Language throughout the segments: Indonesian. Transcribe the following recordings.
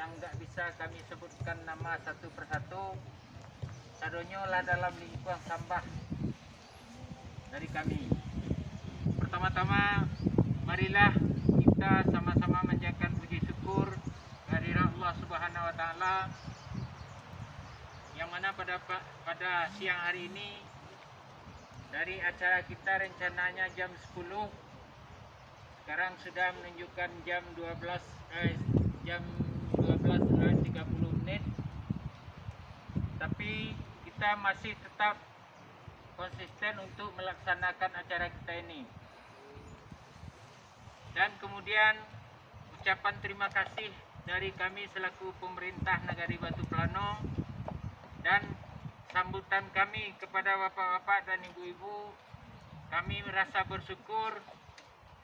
yang tidak bisa kami sebutkan nama satu persatu, sadonyo lah dalam lingkuang sambah dari kami. Pertama-tama, marilah kita sama-sama menjaga puji syukur kehadirat Allah Subhanahu wa taala, yang mana pada siang hari ini dari acara kita rencananya jam 10, sekarang sudah menunjukkan jam 12:30, tapi kita masih tetap konsisten untuk melaksanakan acara kita ini. Dan kemudian ucapan terima kasih dari kami selaku pemerintah Nagari Batu Plano, dan sambutan kami kepada bapak-bapak dan ibu-ibu. Kami merasa bersyukur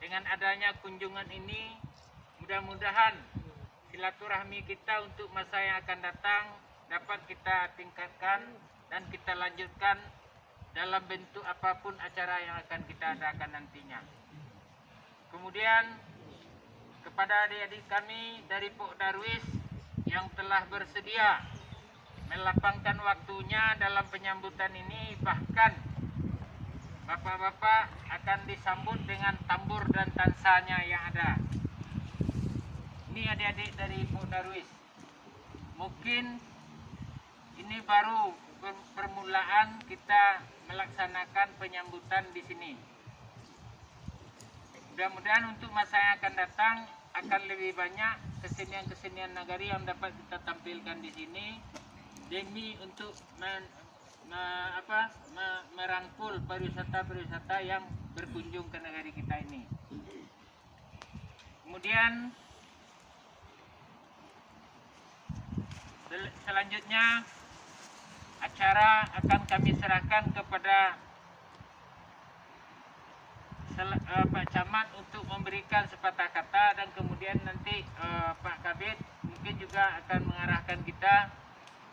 dengan adanya kunjungan ini. Mudah-mudahan silaturahmi kita untuk masa yang akan datang dapat kita tingkatkan dan kita lanjutkan dalam bentuk apapun acara yang akan kita adakan nantinya. Kemudian kepada adik-adik kami dari Pok Darwis yang telah bersedia melapangkan waktunya dalam penyambutan ini, bahkan bapak-bapak akan disambut dengan tambur dan tansanya yang ada. Ini adik-adik dari Pok Darwis. Mungkin ini baru permulaan kita melaksanakan penyambutan di sini. Mudah-mudahan untuk masa yang akan datang akan lebih banyak kesenian-kesenian nagari yang dapat kita tampilkan di sini, demi untuk merangkul pariwisata-pariwisata yang berkunjung ke negari kita ini. Kemudian selanjutnya acara akan kami serahkan kepada Pak Camat untuk memberikan sepatah kata, dan kemudian nanti Pak Kabid mungkin juga akan mengarahkan kita.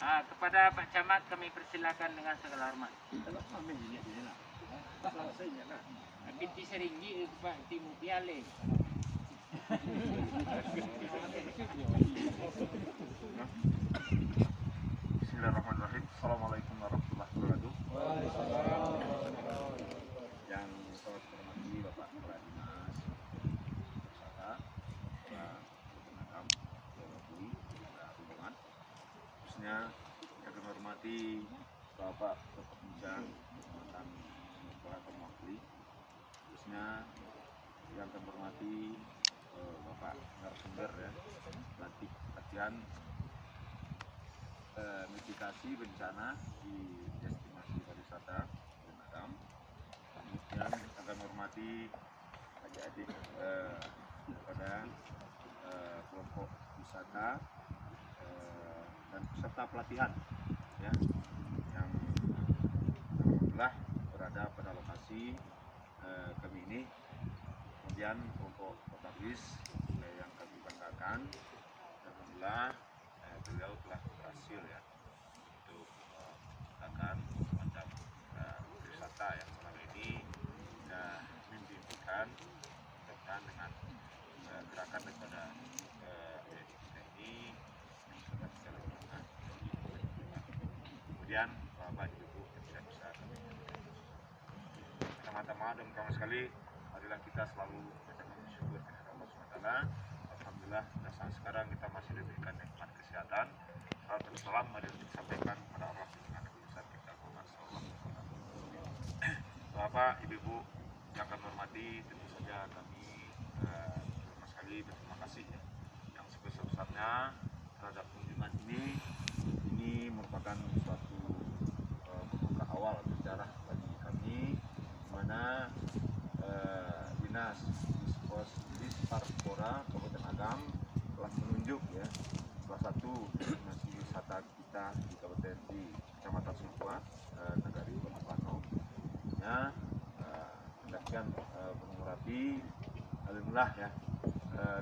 Kepada Pak Camat kami persilakan dengan segala hormat. Binti seringgi Pak Timu Piale. Bismillahirrahmanirrahim. Assalamualaikum warahmatullahi wabarakatuh. Yang saya hormati Bapak Kepala Dinas Wisata, Bapak Penagam, Polri, Hubungan, khususnya yang kami hormati Bapak Bincang, mantan Kepala Mewakili, khususnya yang kami hormati Bapak narasumber ya, pelatih latihan mitigasi bencana di destinasi pariwisata Penagam. Kemudian akan menghormati adik-adik kepada kelompok wisata dan peserta pelatihan ya, yang alhamdulillah berada pada lokasi kami ini. Kemudian kelompok Darwis yang kami banggakan, alhamdulillah beliau telah berhasil ya untuk mengadakan semacam wisata yang selama ini sudah mimpikan berkaitan dengan gerakan daripada kita ini yang sudah secara berkaitan. Kemudian Bapak Ibu yang tidak bisa kami pertama-tama dan pertama sekali, marilah kita selalu mengucapkan syukur kepada Allah SWT. Alhamdulillah, dan sekarang kita masih diberikan nikmat kesehatan. Salam dan salam mari kita sampaikan kepada Allah dengan tulisan kita Muhammad SAW. Bapak, Ibu yang kami hormati, tentu saja kami pertama sekali berterima kasih ya, yang sebesar-besarnya terhadap kunjungan ini. Ini merupakan suatu pembuka awal sejarah bagi kami, di mana Dinas Disparpora Kabupaten Agam telah menunjuk ya salah satu destinasi wisata kita di Kabupaten di Kecamatan Sumpuat, Nagari Batu Plano. Demikian Gunung Merapi, alhamdulillah ya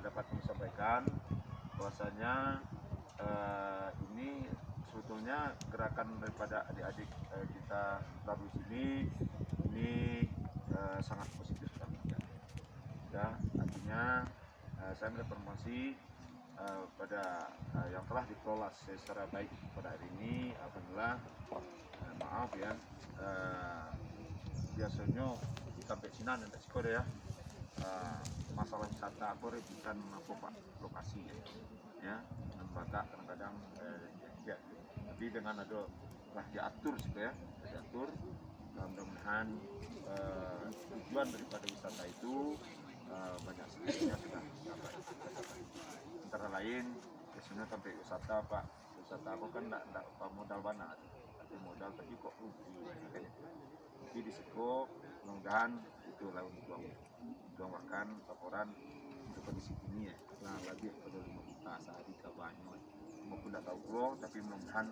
dapat kami sampaikan bahwasanya ini sebetulnya gerakan daripada adik-adik kita Darwis ini sangat positif sekali ya. Artinya saya mendapat informasi pada yang telah dikelola secara baik pada hari ini. Alhamdulillah. Maaf ya, biasanya di sampai Cina dan Meksiko ya, masalah wisata aku bukan apa pak lokasi ya, lembaga kadang-kadang ya, tapi dengan ada lah diatur supaya diatur, mudah-mudahan tujuan daripada wisata itu banyak sekalinya sudah tercapai. Antara lain biasanya sampai wisata pak, wisata aku kan tidak modal banyak, tapi modal tapi kok rugi. Tapi di situ mudah-mudahan itu lah untuk makan laporan untuk kondisi ini ya. Nah lagi pada 5 juta sehari ke banyak maupun tidak tahu bro, tapi mudah-mudahan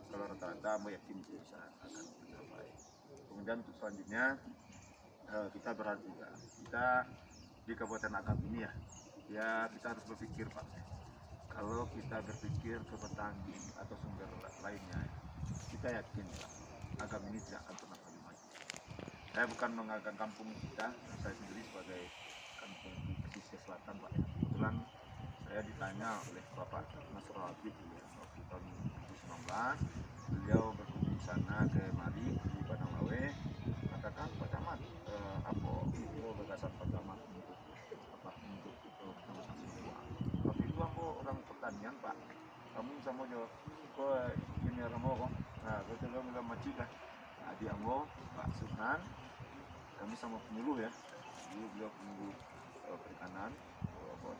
kalau rata-rata mau yakin bisa akan tercapai. Kemudian untuk selanjutnya kita berharap juga kita di Kabupaten Agam ini ya kita harus berpikir pak, kalau kita berpikir ke petani atau sumber lainnya, kita yakin pak, Agam ini tidak akan pernah paling maju. Saya bukan mengagam kampung kita, saya sendiri sebagai kampung di pesisir selatan pak. Kebetulan saya ditanya oleh Bapak Nasrul Habib waktu tahun 2019, beliau berkunjung di sana ke Mari di Padang Lawe, katakan Pak Camat, apa bagasan Pak Camat untuk kecamatan semua. Tapi itu aku orang pertanian pak, kamu sama jo ke ini ramo kok. Nah betul bilang macik lah. Adik ambo Pak Sunan, kami sama penyuluh ya, beliau penyuluh perikanan,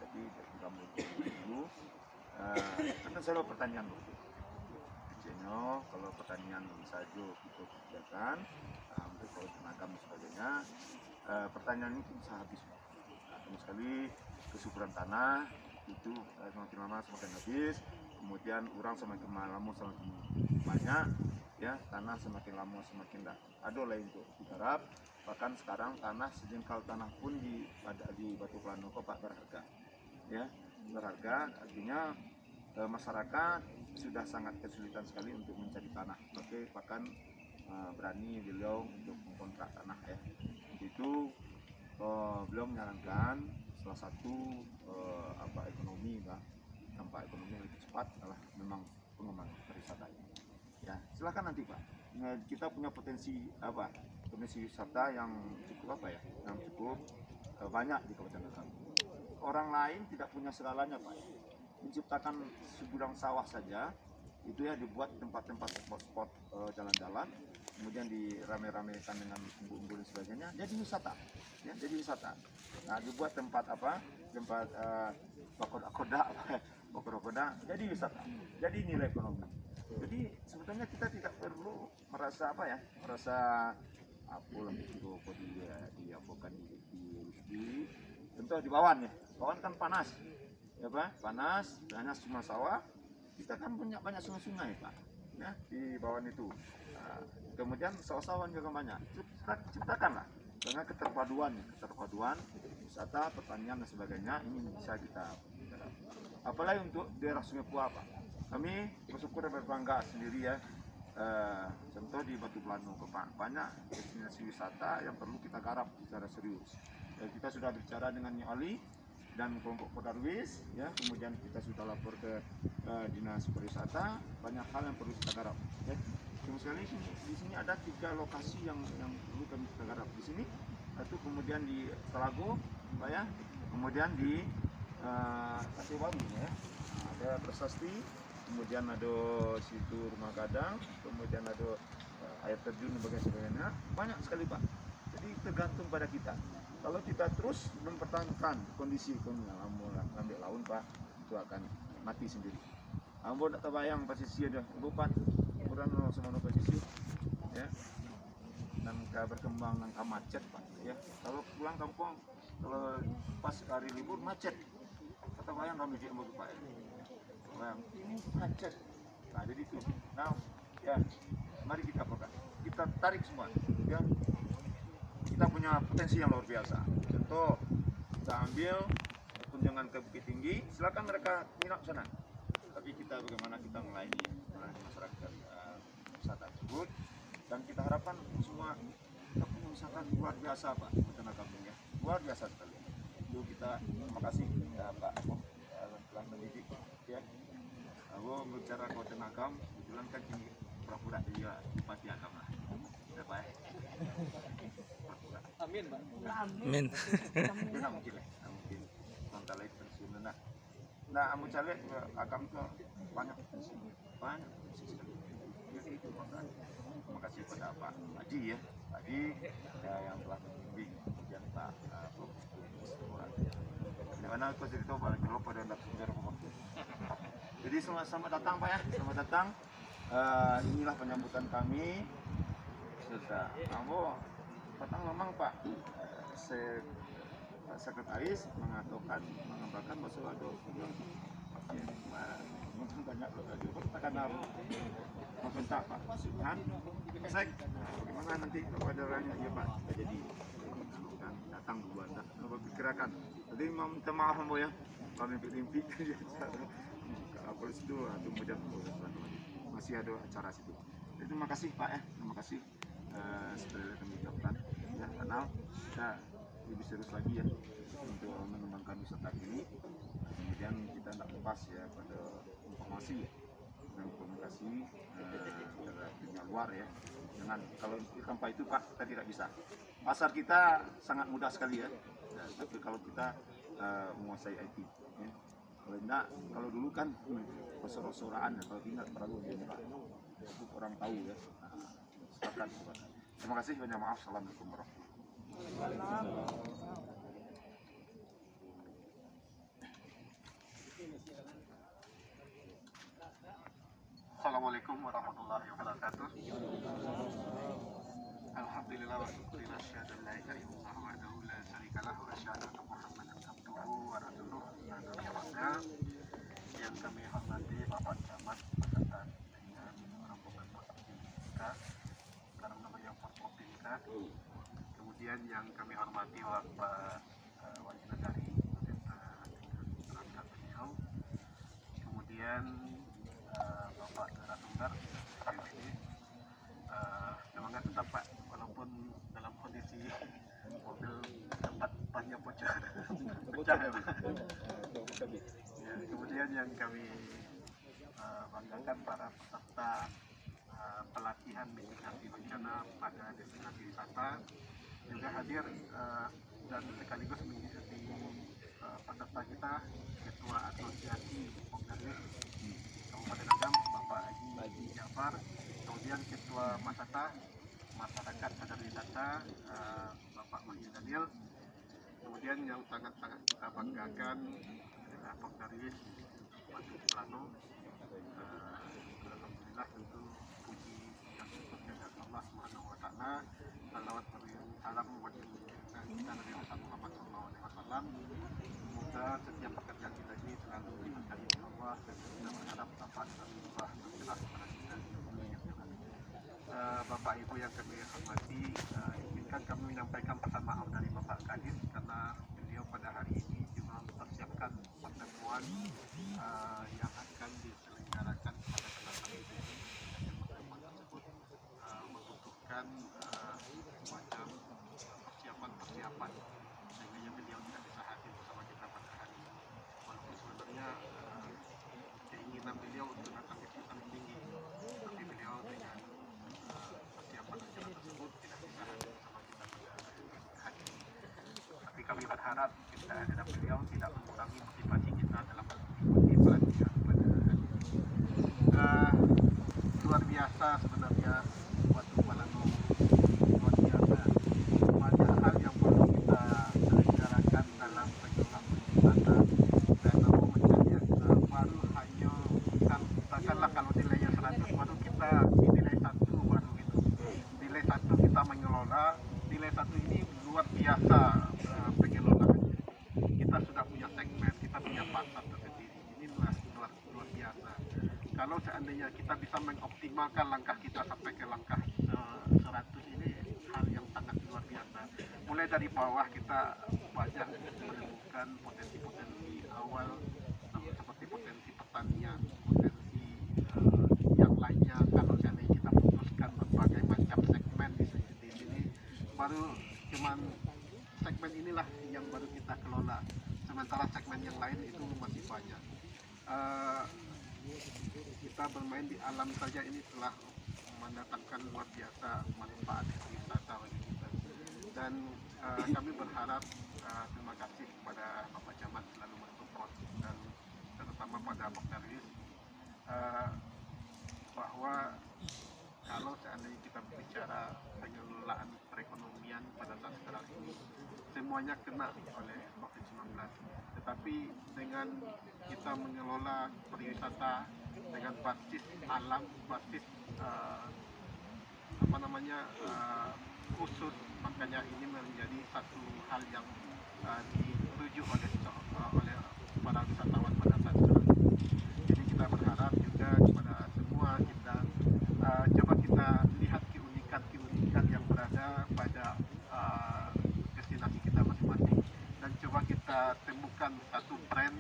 tapi kamu dulu karena saya pertanian loh. Kecilnya kalau pertanian saja kita kerjakan untuk tenaga dan sebagainya, pertanian ini bisa habis. Sama sekali kesuburan tanah itu semakin lama semakin habis, kemudian orang semakin lama semakin banyak ya, tanah semakin lama semakin dah ada lain untuk digarap. Bahkan sekarang tanah sejengkal tanah pun di Batu Plano Pak berharga ya, berharga artinya masyarakat sudah sangat kesulitan sekali untuk mencari tanah. Oke, bahkan berani beliau untuk mengkontrak tanah ya. Itu beliau menyarankan salah satu ekonomi dampak ekonomi yang lebih cepat adalah memang pengembangan pariwisata ini. Ya, silakan nanti Pak. Kita punya potensi wisata yang cukup yang cukup banyak di Kabupaten Agam. Orang lain tidak punya segalanya Pak. Menciptakan segudang sawah saja itu ya, dibuat tempat-tempat spot-spot jalan-jalan, kemudian dirame-ramekan dengan umbu-umbu dan sebagainya, jadi wisata ya, jadi wisata. Nah dibuat tempat koda jadi wisata, jadi nilai ekonomi. Jadi sebetulnya kita tidak perlu merasa contoh di Bawan ya, Bawan kan panas ya Pak, panas cuma sawah. Kita kan punya banyak sungai-sungai Pak ya di Bawan itu. Nah, kemudian sawah-sawah juga banyak. Ciptakanlah dengan keterpaduan wisata, pertanian dan sebagainya, ini bisa kita apalagi untuk daerah Sungai Pua Pak. Kami bersyukur dan berbangga sendiri ya. Contoh di Batu Plano Pak, banyak destinasi wisata yang perlu kita garap secara serius. Kita sudah bicara dengan Nyok Ali dan kelompok Kodarwis ya, kemudian kita sudah lapor ke dinas pariwisata, banyak hal yang perlu kita garap ya. Sekali di sini ada 3 lokasi yang perlu kami kita garap di sini, satu kemudian di Telago Pak ya, kemudian di Kasih Baru ya, ada Prasasti, kemudian ada situ Rumah Gadang, kemudian ada air terjun dan sebagainya, banyak sekali Pak. Jadi tergantung pada kita. Kalau kita terus mempertahankan kondisi ekonomi ambil laun Pak, itu akan mati sendiri. Ambo tak terbayang posisi ada bukan ukuran sama posisi ya, dan berkembang nangka macet Pak ya. Kalau pulang kampung kalau pas hari libur macet, kata bayang kami di Ambo Pak ya. Bayang ini macet. Nah jadi itu. Nah ya, mari kita tarik semua ya. Kita punya potensi yang luar biasa. Contoh, kita ambil kunjungan ke Bukit Tinggi, silakan mereka nginap sana. Tapi kita bagaimana kita melayani masyarakat wisata tersebut, dan kita harapkan semua kita punya wisata luar biasa Pak, Kabupaten Agam ya, luar biasa sekali. Itu kita terima kasih Pak telah mendidik ya. kalau bicara Kabupaten Agam, kebetulan kan ini pura-pura dia Bupati Agam lah. Udah Pak. Pura-pura. Amin, Pak. Amin. Dia nggak mungkin lah, nggak mungkin. Sementara itu pensiun lah. Nah, Amu Cale Agam tuh banyak banyak sekali. Jadi itu makanya terima kasih kepada Pak Haji ya, Pak Haji yang telah membimbing kemudian Pak Prof. Dimana aku cerita balik dulu pada anak sejarah Pak. Jadi selamat datang Pak ya, selamat datang. Inilah penyambutan kami. Sudah, kamu petang memang Pak sekretaris mengabarkan bahwa ada mungkin banyak loh tadi karena meminta Pak Subhan Sek, bagaimana nanti kalau ada orangnya ya Pak kita jadi kan datang duluan dah berpikirkan tadi mau minta maaf Bu ya kalau mimpi kalau situ atau kemudian masih ada acara situ. Jadi, terima kasih Pak ya, terima kasih setelah kami ucapkan ya kenal kita lebih serius lagi ya untuk mengembangkan wisata ini. Kemudian kita tidak lepas ya pada informasi dan komunikasi dari dunia luar ya. Dengan kalau tanpa itu Pak kita tidak bisa. Pasar kita sangat mudah sekali ya. Tapi kalau kita menguasai IT ya. Kalau enggak, kalau dulu kan sosor-sosoraan ya, kalau tidak terlalu banyak orang tahu ya. Silakan. Terima kasih, banyak maaf. Assalamualaikum warahmatullahi wabarakatuh. Assalamualaikum warahmatullahi wabarakatuh. Alhamdulillah wa syukurillah asyhadu an la ilaha illallah wahdahu la syarikalah wa asyhadu anna Muhammadan abduhu wa rasuluh. Yang kami hormati Bapak Camat beserta dengan rombongan Forkopimda, sekarang namanya Forkopimda. Kemudian yang kami hormati Bapak Wali Nagari beserta dengan perangkat beliau. Kemudian Bapak Narasumber ini semangat tetap Pak, walaupun dalam kondisi mobil tempat banyak pecah ya Pak. Ya, kemudian yang kami banggakan para peserta pelatihan mitigasi bencana pada destinasi wisata juga hadir dan sekaligus mengikuti peserta kita Ketua Asosiasi Penggaris Kabupaten Agam Bapak Haji Ja'far, kemudian Ketua Masata Masyarakat Sadar Wisata Bapak Mahdi Daniel, kemudian yang sangat-sangat kita banggakan adalah Penggaris Batu Plano. Alhamdulillah tentu puji yang kepada Allah Subhanahu wa taala, salawat salam buat kita Nabi Muhammad SAW. Semoga setiap pekerjaan kita ini selalu diberkahi oleh Allah dan kita berharap dapat Allah bergerak kepada kita. Bapak Ibu yang kami hormati, izinkan kami menyampaikan pesan maaf dari Bapak Kadis karena beliau pada hari ini juga mempersiapkan pertemuan yang akan diselenggarakan pada tanggal 1 Juni. Pertemuan tersebut membutuhkan semacam persiapan sehingga beliau tidak bisa hadir bersama kita pada hari ini. Walaupun sebenarnya keinginan beliau untuk datang itu sangat tinggi, tapi beliau dengan persiapan acara tersebut tidak bisa hadir bersama kita pada hari ini. Tapi kami berharap kita ada beliau tidak mengurangi motivasi kita dalam mengikuti pelatihan pada hari ini. Luar biasa sebenarnya Batu Plano, luar biasa. Banyak hal yang perlu kita selenggarakan dalam kegiatan wisata dan namun menjadi baru hanya katakanlah kalau nilainya 100 baru kita di nilai 1 baru gitu. Nilai 1 kita mengelola, nilai 1 ini luar biasa pengelolaan. Kita sudah punya segmen, kita punya pasar tersendiri. Ini luar biasa. Kalau seandainya kita bisa mengoptimalkan langkah kita sampai ke langkah 100 ini hal yang sangat luar biasa. Mulai dari bawah kita banyak menemukan potensi-potensi awal seperti potensi pertanian, potensi yang lainnya. Kalau seandainya kita fokuskan berbagai macam segmen di sini, baru cuman segmen inilah yang baru kita kelola. Sementara segmen yang lain itu masih banyak. kita bermain di alam saja ini telah mendatangkan luar biasa manfaat wisata bagi kita. Dan kami berharap terima kasih kepada Bapak Camat selalu mensupport dan terutama pada Pak Darwis bahwa kalau seandainya kita bicara pengelolaan perekonomian pada saat sekarang ini semuanya kena oleh COVID-19. Tetapi dengan kita mengelola pariwisata dengan basis alam, basis khusus, makanya ini menjadi satu hal yang dituju oleh para wisatawan pada saat sekarang. Jadi kita berharap juga kepada semua kita coba kita lihat keunikan yang berada pada destinasi kita masing-masing dan coba kita temukan satu brand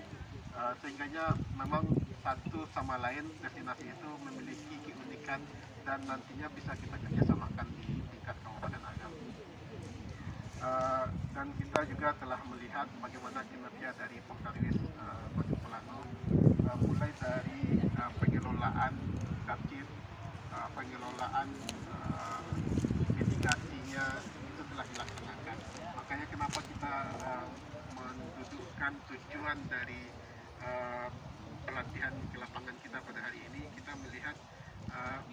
sehingga memang satu sama lain destinasi itu memiliki keunikan dan nantinya bisa kita kerjasamakan di tingkat Kabupaten Agam. Dan kita juga telah melihat bagaimana kinerja dari Pokdarwis Batu Pelano mulai dari pengelolaan kapcir, pengelolaan mitigasinya itu telah dilaksanakan. Makanya kenapa kita mendudukkan tujuan dari pelatihan ke lapangan kita pada hari ini, kita melihat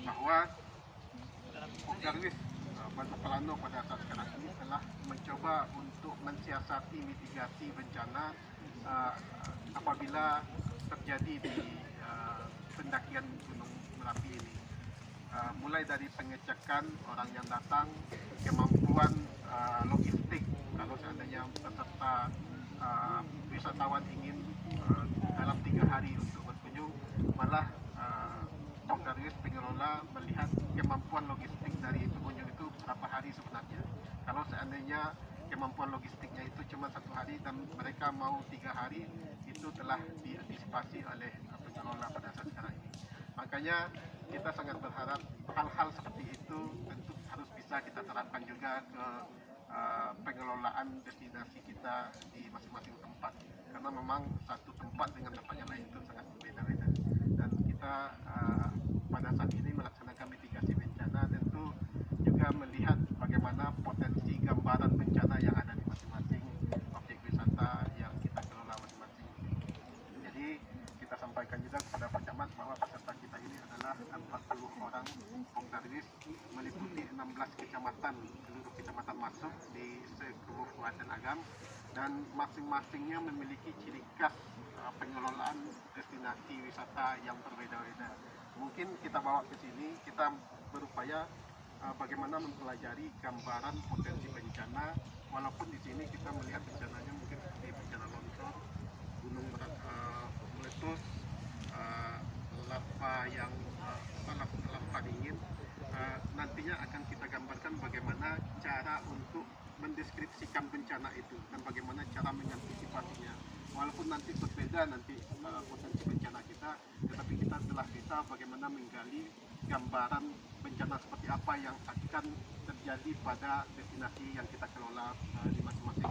bahwa Pokdarwis Batu Pelano pada saat sekarang ini telah mencoba untuk mensiasati mitigasi bencana apabila terjadi di pendakian Gunung Merapi ini. Mulai dari pengecekan orang yang datang, kemampuan logistik kalau seandainya peserta wisatawan ingin dalam 3 hari untuk berkunjung, malah Pokdarwis pengelola melihat kemampuan logistik dari pengunjung itu berapa hari sebenarnya. Kalau seandainya kemampuan logistiknya itu cuma 1 hari dan mereka mau 3 hari, itu telah diantisipasi oleh pengelola pada saat sekarang ini. Makanya kita sangat berharap hal-hal seperti itu tentu harus bisa kita terapkan juga ke pengelolaan destinasi kita di masing-masing tempat, karena memang satu tempat dengan tempat yang lain itu sangat berbeda-beda. Dan kita pada saat ini melaksanakan mitigasi bencana tentu juga melihat bagaimana potensi gambaran bencana yang ada di masing-masing objek wisata yang kita kelola masing-masing. Jadi kita sampaikan juga kepada Pak Camat bahwa peserta kita ini adalah 40 orang Pokdarwis meliputi 16 kecamatan, seluruh kecamatan masuk di Kabupaten Agam, dan masing-masingnya memiliki ciri khas pengelolaan destinasi wisata yang berbeda-beda. Mungkin kita bawa ke sini, kita berupaya bagaimana mempelajari gambaran potensi bencana, walaupun di sini kita melihat bencananya mungkin seperti bencana longsor, gunung meletus, lava yang lava dingin. Nantinya akan kita gambarkan bagaimana cara untuk mendeskripsikan bencana itu dan bagaimana cara mengantisipasinya. Walaupun nanti berbeda potensi bencana kita, tetapi kita telah bisa bagaimana menggali gambaran bencana seperti apa yang akan terjadi pada destinasi yang kita kelola di masing-masing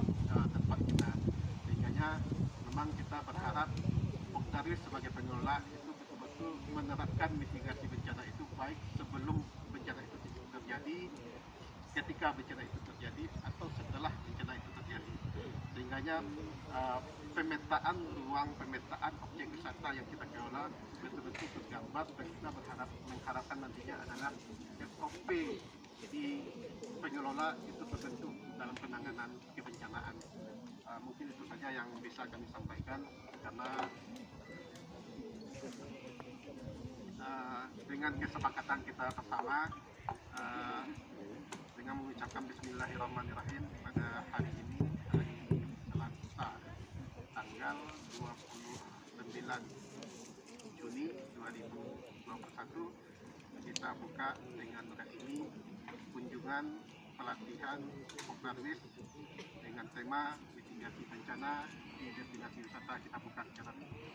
tempat kita. Sehingga memang kita berharap Pokdarwis sebagai pengelola itu betul-betul menerapkan mitigasi bencana itu baik sebelum bencana itu terjadi, ketika bencana itu terjadi, atau setelah bencana itu terjadi. Sehingga pemetaan objek wisata yang kita kelola betul-betul tergambar, dan kita mengharapkan nantinya adalah SOP di pengelola itu terbentuk dalam penanganan kebencanaan. Mungkin itu saja yang bisa kami sampaikan, karena dengan kesepakatan kita bersama dengan mengucapkan Bismillahirrahmanirrahim pada hari ini, hari Selasa, tanggal 29 Juni 2021, kita buka dengan resmi kunjungan pelatihan Pokdarwis dengan tema mitigasi bencana di destinasi wisata kita buka secara resmi.